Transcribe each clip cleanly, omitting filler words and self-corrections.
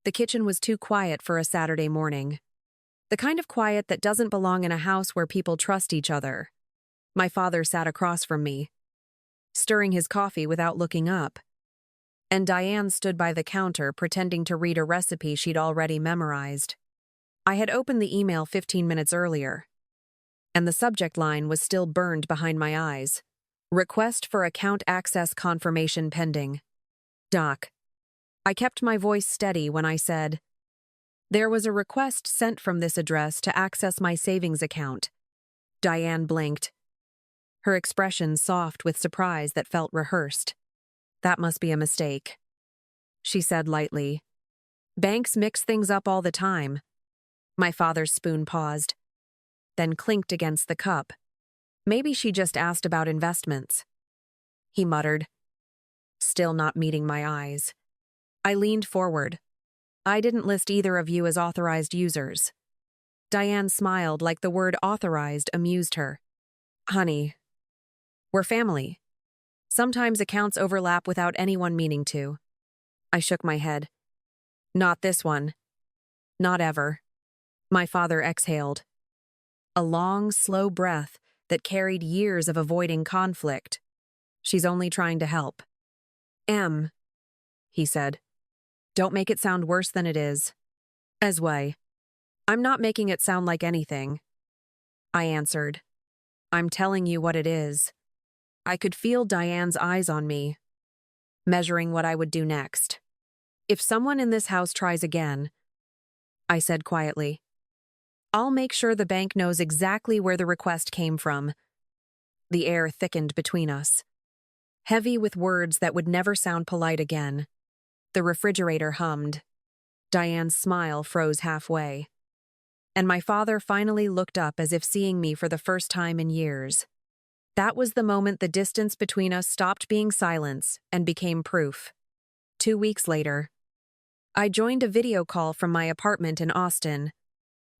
The kitchen was too quiet for a Saturday morning. The kind of quiet that doesn't belong in a house where people trust each other. My father sat across from me, stirring his coffee without looking up. And Diane stood by the counter pretending to read a recipe she'd already memorized. I had opened the email 15 minutes earlier, and the subject line was still burned behind my eyes. Request for account access confirmation pending. Doc. I kept my voice steady when I said, there was a request sent from this address to access my savings account. Diane blinked, her expression soft with surprise that felt rehearsed. That must be a mistake, she said lightly. Banks mix things up all the time. My father's spoon paused, then clinked against the cup. Maybe she just asked about investments. He muttered, still not meeting my eyes. I leaned forward. I didn't list either of you as authorized users. Diane smiled like the word authorized amused her. Honey, we're family. Sometimes accounts overlap without anyone meaning to. I shook my head. Not this one. Not ever. My father exhaled. A long, slow breath that carried years of avoiding conflict. She's only trying to help. He said. Don't make it sound worse than it is. Esway. I'm not making it sound like anything. I answered. I'm telling you what it is. I could feel Diane's eyes on me, measuring what I would do next. If someone in this house tries again, I said quietly, I'll make sure the bank knows exactly where the request came from. The air thickened between us, heavy with words that would never sound polite again. The refrigerator hummed. Diane's smile froze halfway. And my father finally looked up as if seeing me for the first time in years. That was the moment the distance between us stopped being silence and became proof. 2 weeks later, I joined a video call from my apartment in Austin.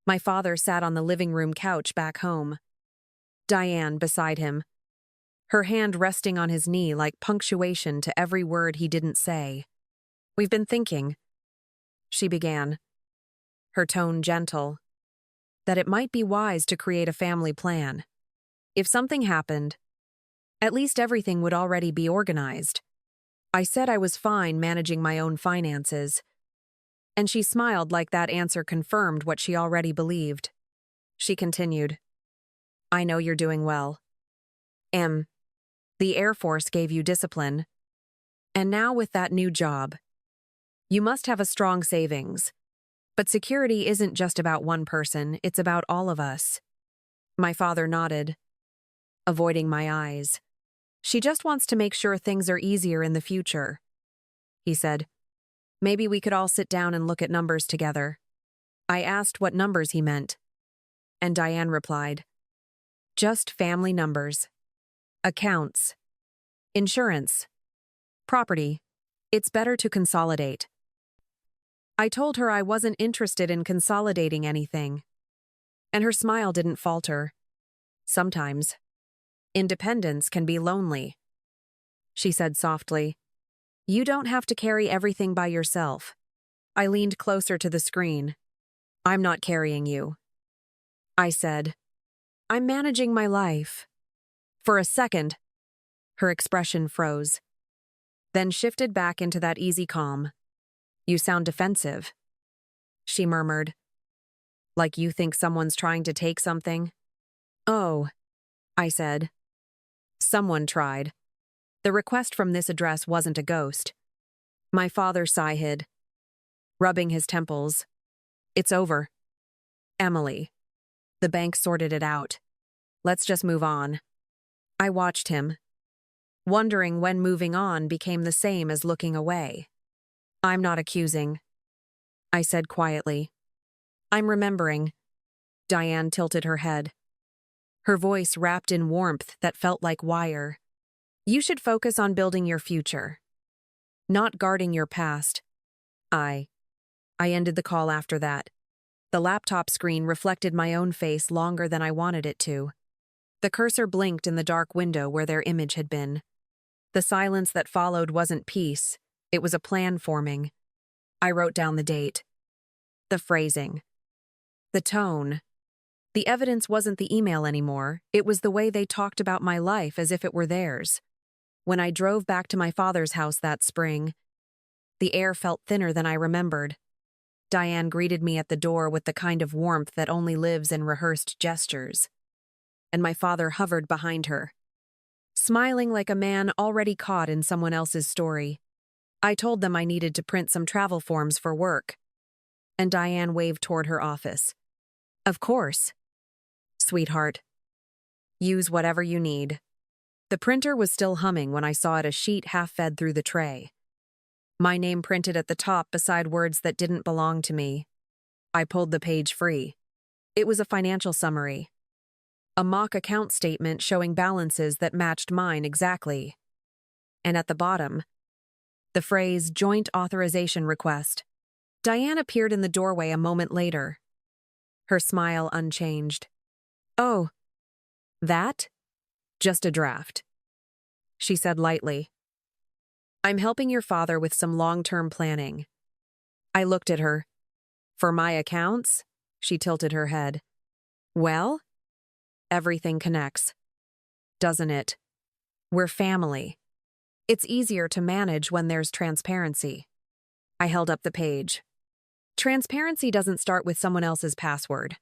My father sat on the living room couch back home. Diane beside him, her hand resting on his knee like punctuation to every word he didn't say. We've been thinking, she began, her tone gentle, that it might be wise to create a family plan. If something happened, at least everything would already be organized. I said I was fine managing my own finances, and she smiled like that answer confirmed what she already believed. She continued, I know you're doing well. The Air Force gave you discipline, and now with that new job, you must have a strong savings. But security isn't just about one person, it's about all of us. My father nodded, avoiding my eyes. She just wants to make sure things are easier in the future, he said. Maybe we could all sit down and look at numbers together. I asked what numbers he meant, and Diane replied, just family numbers. Accounts. Insurance. Property. It's better to consolidate. I told her I wasn't interested in consolidating anything, and her smile didn't falter. Sometimes, independence can be lonely, she said softly. You don't have to carry everything by yourself. I leaned closer to the screen. I'm not carrying you, I said. I'm managing my life. For a second, her expression froze, then shifted back into that easy calm. You sound defensive, she murmured. Like you think someone's trying to take something? Oh, I said. Someone tried. The request from this address wasn't a ghost. My father sighed, rubbing his temples. It's over. Emily. The bank sorted it out. Let's just move on. I watched him, wondering when moving on became the same as looking away. I'm not accusing, I said quietly. I'm remembering. Diane tilted her head, her voice wrapped in warmth that felt like wire. You should focus on building your future, not guarding your past. I ended the call after that. The laptop screen reflected my own face longer than I wanted it to. The cursor blinked in the dark window where their image had been. The silence that followed wasn't peace, it was a plan forming. I wrote down the date, the phrasing, the tone. The evidence wasn't the email anymore, it was the way they talked about my life as if it were theirs. When I drove back to my father's house that spring, the air felt thinner than I remembered. Diane greeted me at the door with the kind of warmth that only lives in rehearsed gestures. And my father hovered behind her, smiling like a man already caught in someone else's story. I told them I needed to print some travel forms for work, and Diane waved toward her office. Of course. Sweetheart. Use whatever you need. The printer was still humming when I saw it, a sheet half-fed through the tray. My name printed at the top beside words that didn't belong to me. I pulled the page free. It was a financial summary. A mock account statement showing balances that matched mine exactly. And at the bottom, the phrase joint authorization request. Diane appeared in the doorway a moment later, her smile unchanged. Oh, that? Just a draft, she said lightly. I'm helping your father with some long-term planning. I looked at her. For my accounts? She tilted her head. Well, everything connects, doesn't it? We're family. It's easier to manage when there's transparency. I held up the page. Transparency doesn't start with someone else's password.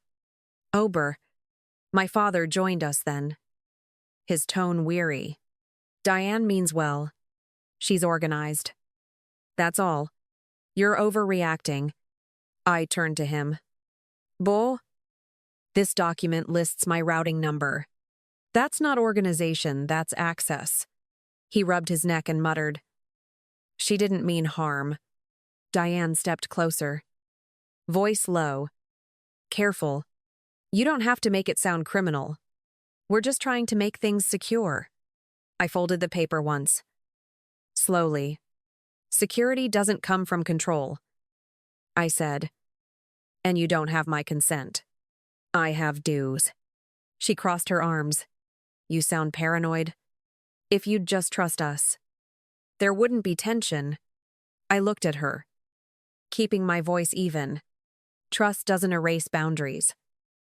Ober. My father joined us then. His tone weary. Diane means well. She's organized. That's all. You're overreacting. I turned to him. Bo? This document lists my routing number. That's not organization, that's access. He rubbed his neck and muttered. She didn't mean harm. Diane stepped closer. Voice low. Careful. You don't have to make it sound criminal. We're just trying to make things secure. I folded the paper once. Slowly. Security doesn't come from control. I said. And you don't have my consent. I have dues. She crossed her arms. You sound paranoid. If you'd just trust us. There wouldn't be tension. I looked at her, keeping my voice even. Trust doesn't erase boundaries.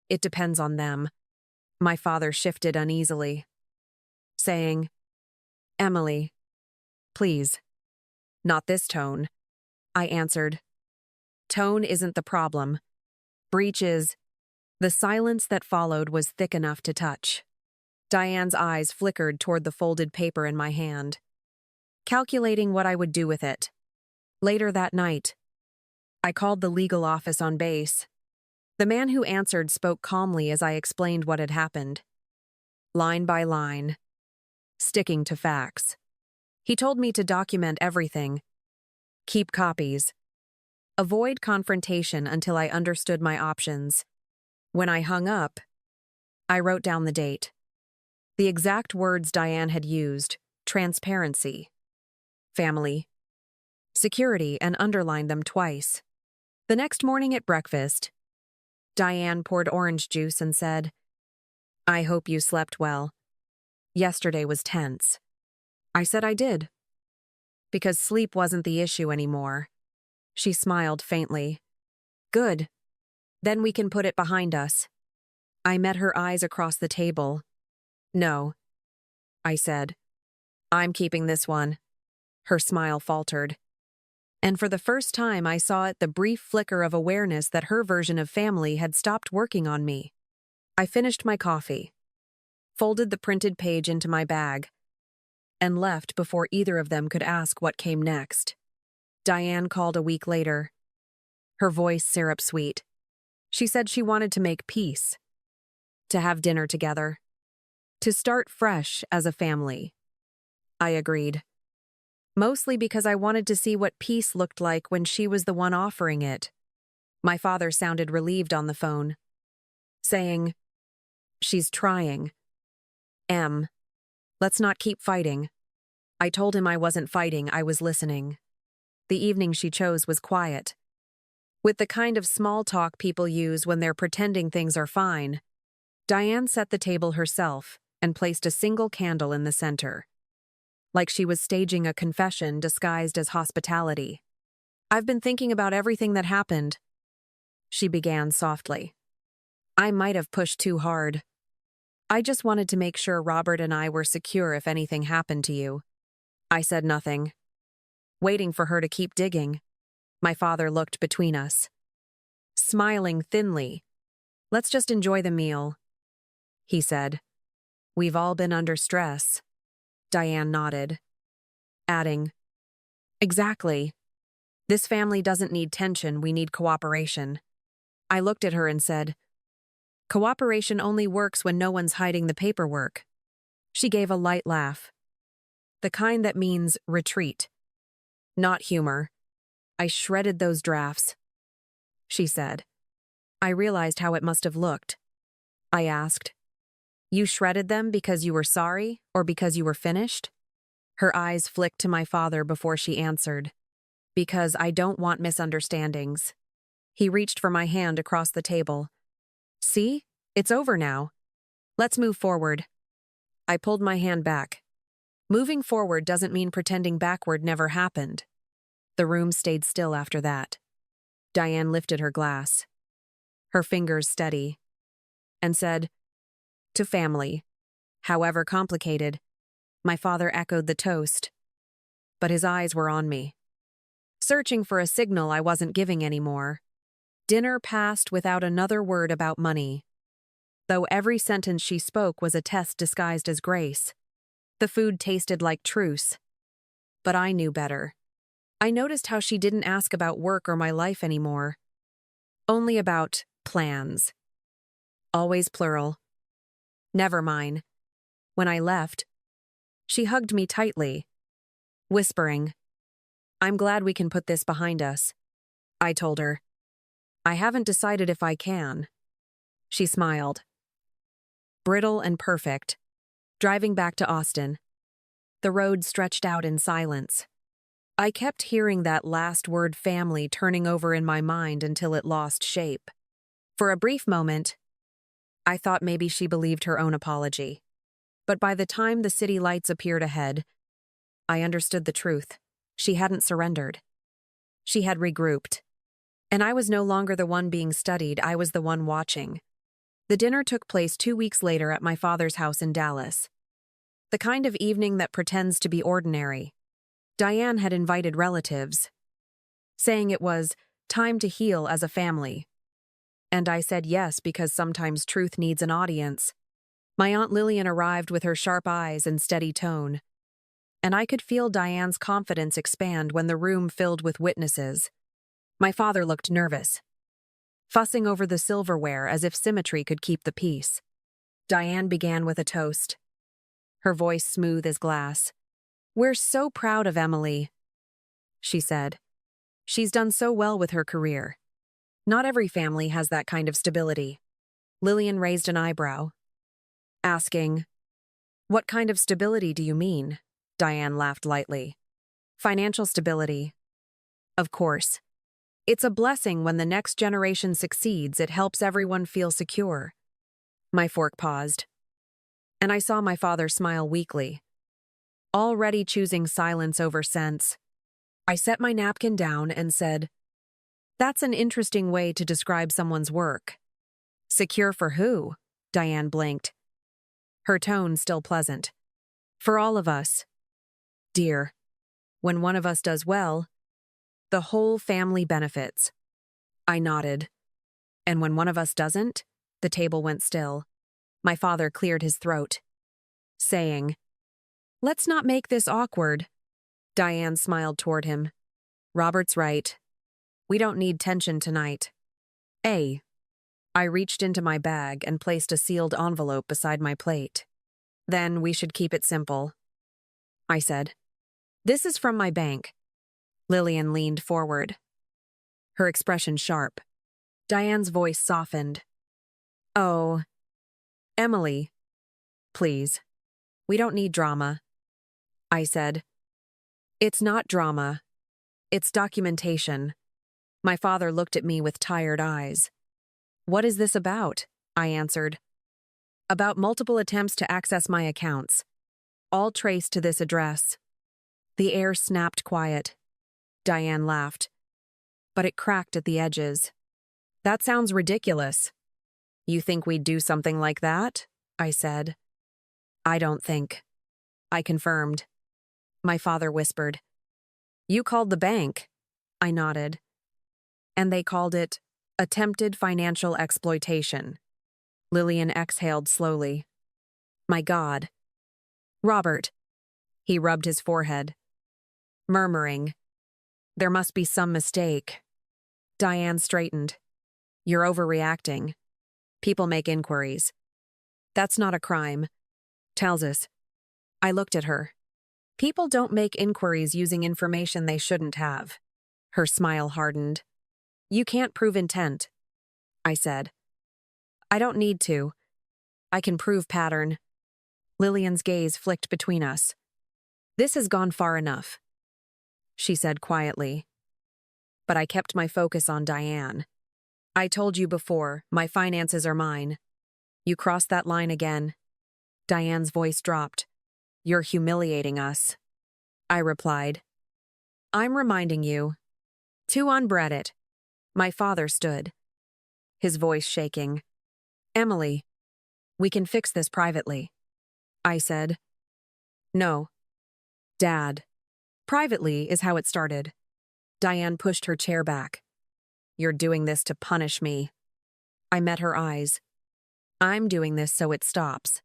It depends on them. My father shifted uneasily, saying, Emily, please. Not this tone. I answered. Tone isn't the problem. Breach is. The silence that followed was thick enough to touch. Diane's eyes flickered toward the folded paper in my hand, calculating what I would do with it. Later that night, I called the legal office on base. The man who answered spoke calmly as I explained what had happened. Line by line, sticking to facts. He told me to document everything, keep copies, avoid confrontation until I understood my options. When I hung up, I wrote down the date. The exact words Diane had used, transparency, family, security, and underlined them twice. The next morning at breakfast, Diane poured orange juice and said, I hope you slept well. Yesterday was tense. I said I did. Because sleep wasn't the issue anymore. She smiled faintly. Good. Then we can put it behind us. I met her eyes across the table. No, I said. I'm keeping this one. Her smile faltered. And for the first time I saw the brief flicker of awareness that her version of family had stopped working on me. I finished my coffee, folded the printed page into my bag, and left before either of them could ask what came next. Diane called a week later, her voice syrup-sweet. She said she wanted to make peace, to have dinner together, to start fresh as a family. I agreed. Mostly because I wanted to see what peace looked like when she was the one offering it. My father sounded relieved on the phone, saying, She's trying. Let's not keep fighting. I told him I wasn't fighting, I was listening. The evening she chose was quiet, with the kind of small talk people use when they're pretending things are fine. Diane set the table herself and placed a single candle in the center, like she was staging a confession disguised as hospitality. I've been thinking about everything that happened, she began softly. I might have pushed too hard. I just wanted to make sure Robert and I were secure if anything happened to you. I said nothing, waiting for her to keep digging. My father looked between us, smiling thinly. Let's just enjoy the meal, he said. We've all been under stress. Diane nodded, adding, Exactly. This family doesn't need tension, we need cooperation. I looked at her and said, Cooperation only works when no one's hiding the paperwork. She gave a light laugh. The kind that means retreat, not humor. I shredded those drafts, she said. I realized how it must have looked. I asked, You shredded them because you were sorry or because you were finished? Her eyes flicked to my father before she answered, Because I don't want misunderstandings. He reached for my hand across the table. See? It's over now. Let's move forward. I pulled my hand back. Moving forward doesn't mean pretending backward never happened. The room stayed still after that. Diane lifted her glass, her fingers steady, and said, To family. However complicated. My father echoed the toast, but his eyes were on me, searching for a signal I wasn't giving anymore. Dinner passed without another word about money, though every sentence she spoke was a test disguised as grace. The food tasted like truce, but I knew better. I noticed how she didn't ask about work or my life anymore, only about plans. Always plural. Never mine. When I left, she hugged me tightly, whispering, I'm glad we can put this behind us. I told her, I haven't decided if I can. She smiled. Brittle and perfect. Driving back to Austin. The road stretched out in silence. I kept hearing that last word family turning over in my mind until it lost shape. For a brief moment, I thought maybe she believed her own apology. But by the time the city lights appeared ahead, I understood the truth. She hadn't surrendered. She had regrouped. And I was no longer the one being studied, I was the one watching. The dinner took place 2 weeks later at my father's house in Dallas. The kind of evening that pretends to be ordinary. Diane had invited relatives, saying it was time to heal as a family. And I said yes because sometimes truth needs an audience. My Aunt Lillian arrived with her sharp eyes and steady tone. And I could feel Diane's confidence expand when the room filled with witnesses. My father looked nervous, fussing over the silverware as if symmetry could keep the peace. Diane began with a toast, her voice smooth as glass. We're so proud of Emily, she said. She's done so well with her career. Not every family has that kind of stability. Lillian raised an eyebrow, asking, What kind of stability do you mean? Diane laughed lightly. Financial stability. Of course. It's a blessing when the next generation succeeds, it helps everyone feel secure. My fork paused, and I saw my father smile weakly, already choosing silence over sense. I set my napkin down and said, That's an interesting way to describe someone's work. Secure for who? Diane blinked, her tone still pleasant. For all of us. Dear, when one of us does well, the whole family benefits. I nodded. And when one of us doesn't, the table went still. My father cleared his throat, saying, Let's not make this awkward. Diane smiled toward him. Robert's right. We don't need tension tonight. I reached into my bag and placed a sealed envelope beside my plate. Then we should keep it simple, I said. This is from my bank. Lillian leaned forward, her expression sharp. Diane's voice softened. Oh, Emily, please. We don't need drama, I said. It's not drama. It's documentation. My father looked at me with tired eyes. What is this about? I answered. About multiple attempts to access my accounts, all traced to this address. The air snapped quiet. Diane laughed. but it cracked at the edges. That sounds ridiculous. You think we'd do something like that? I said. I don't think. I confirmed. My father whispered. You called the bank. I nodded. And they called it attempted financial exploitation. Lillian exhaled slowly. My God. Robert. He rubbed his forehead, murmuring, there must be some mistake. Diane straightened. You're overreacting. People make inquiries. That's not a crime. Tells us. I looked at her. People don't make inquiries using information they shouldn't have. Her smile hardened. You can't prove intent, I said. I don't need to. I can prove pattern. Lillian's gaze flicked between us. This has gone far enough, she said quietly. But I kept my focus on Diane. I told you before, my finances are mine. You crossed that line again. Diane's voice dropped. You're humiliating us. I replied. I'm reminding you. To unbread it. My father stood, his voice shaking. Emily, we can fix this privately. I said. No. Dad. Privately is how it started. Diane pushed her chair back. You're doing this to punish me. I met her eyes. I'm doing this so it stops.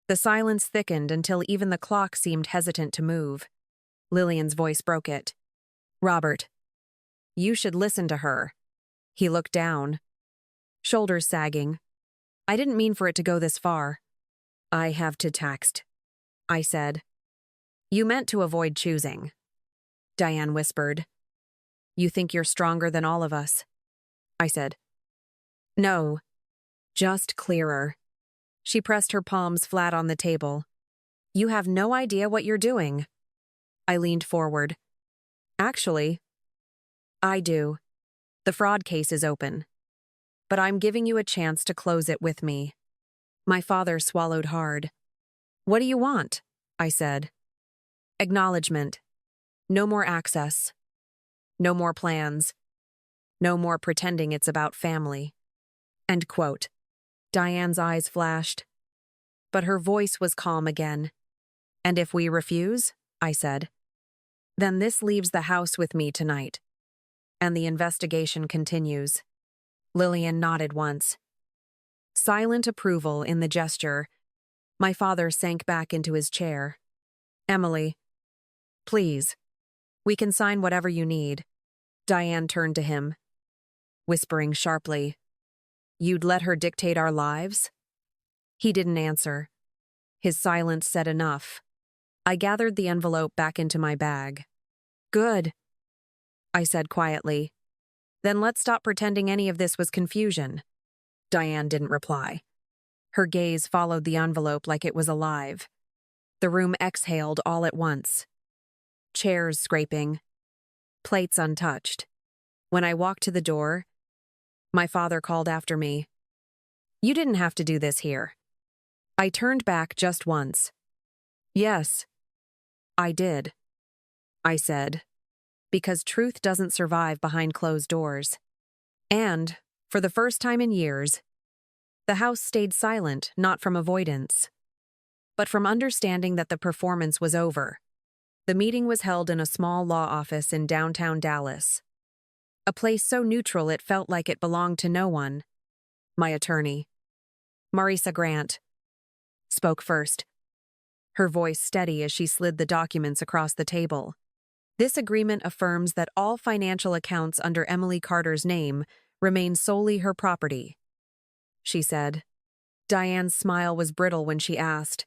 The silence thickened until even the clock seemed hesitant to move. Lillian's voice broke it. Robert. You should listen to her. He looked down, shoulders sagging. I didn't mean for it to go this far. I have to text, I said. You meant to avoid choosing. Diane whispered. You think you're stronger than all of us, I said. No, just clearer. She pressed her palms flat on the table. You have no idea what you're doing. I leaned forward. Actually, I do. The fraud case is open. But I'm giving you a chance to close it with me. My father swallowed hard. What do you want? I said. Acknowledgement. No more access. No more plans. No more pretending it's about family. End quote. Diane's eyes flashed. But her voice was calm again. And if we refuse, I said, then this leaves the house with me tonight. And the investigation continues. Lillian nodded once. Silent approval in the gesture. My father sank back into his chair. Emily, please. We can sign whatever you need. Diane turned to him, whispering sharply, You'd let her dictate our lives? He didn't answer. His silence said enough. I gathered the envelope back into my bag. Good, I said quietly. Then let's stop pretending any of this was confusion. Diane didn't reply. Her gaze followed the envelope like it was alive. The room exhaled all at once. Chairs scraping, plates untouched. When I walked to the door, my father called after me. You didn't have to do this here. I turned back just once. Yes, I did, I said, because truth doesn't survive behind closed doors. And, for the first time in years, the house stayed silent, not from avoidance, but from understanding that the performance was over. The meeting was held in a small law office in downtown Dallas, a place so neutral it felt like it belonged to no one. My attorney, Marisa Grant, spoke first, her voice steady as she slid the documents across the table. This agreement affirms that all financial accounts under Emily Carter's name remain solely her property, she said. Diane's smile was brittle when she asked,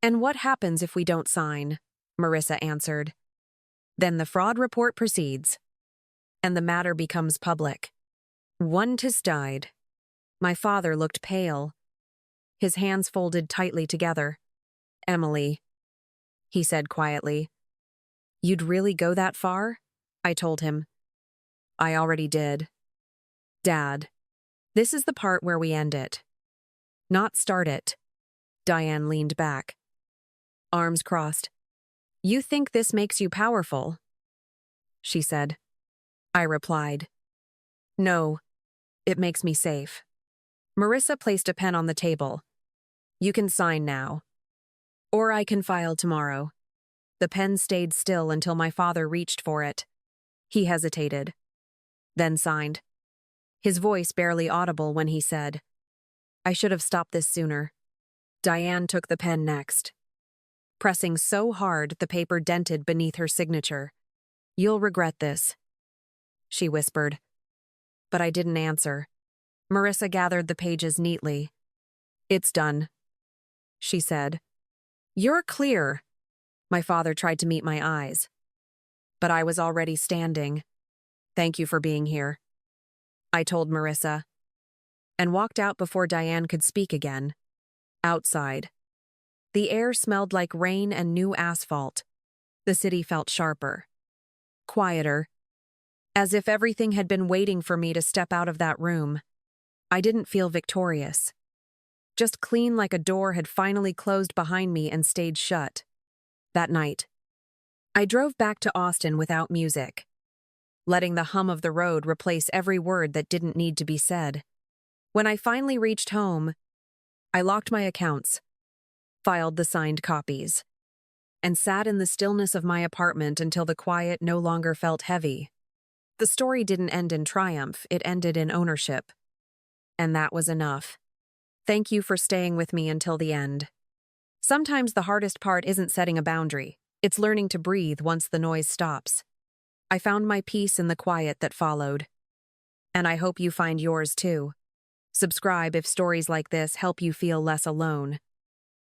And what happens if we don't sign? Marissa answered. Then the fraud report proceeds, and the matter becomes public. Ontis died. My father looked pale, his hands folded tightly together. Emily, he said quietly. You'd really go that far? I told him. I already did. Dad, this is the part where we end it, not start it. Diane leaned back, arms crossed. You think this makes you powerful? She said. I replied. No, it makes me safe. Marissa placed a pen on the table. You can sign now. Or I can file tomorrow. The pen stayed still until my father reached for it. He hesitated, then signed. His voice barely audible when he said, I should have stopped this sooner. Diane took the pen next, pressing so hard the paper dented beneath her signature. You'll regret this, she whispered. But I didn't answer. Marissa gathered the pages neatly. It's done, she said. You're clear. My father tried to meet my eyes. But I was already standing. Thank you for being here, I told Marissa, and walked out before Diane could speak again. Outside. The air smelled like rain and new asphalt. The city felt sharper, quieter, as if everything had been waiting for me to step out of that room. I didn't feel victorious. Just clean like a door had finally closed behind me and stayed shut. That night, I drove back to Austin without music, letting the hum of the road replace every word that didn't need to be said. When I finally reached home, I locked my accounts, filed the signed copies, and sat in the stillness of my apartment until the quiet no longer felt heavy. The story didn't end in triumph, it ended in ownership. And that was enough. Thank you for staying with me until the end. Sometimes the hardest part isn't setting a boundary, it's learning to breathe once the noise stops. I found my peace in the quiet that followed. And I hope you find yours too. Subscribe if stories like this help you feel less alone.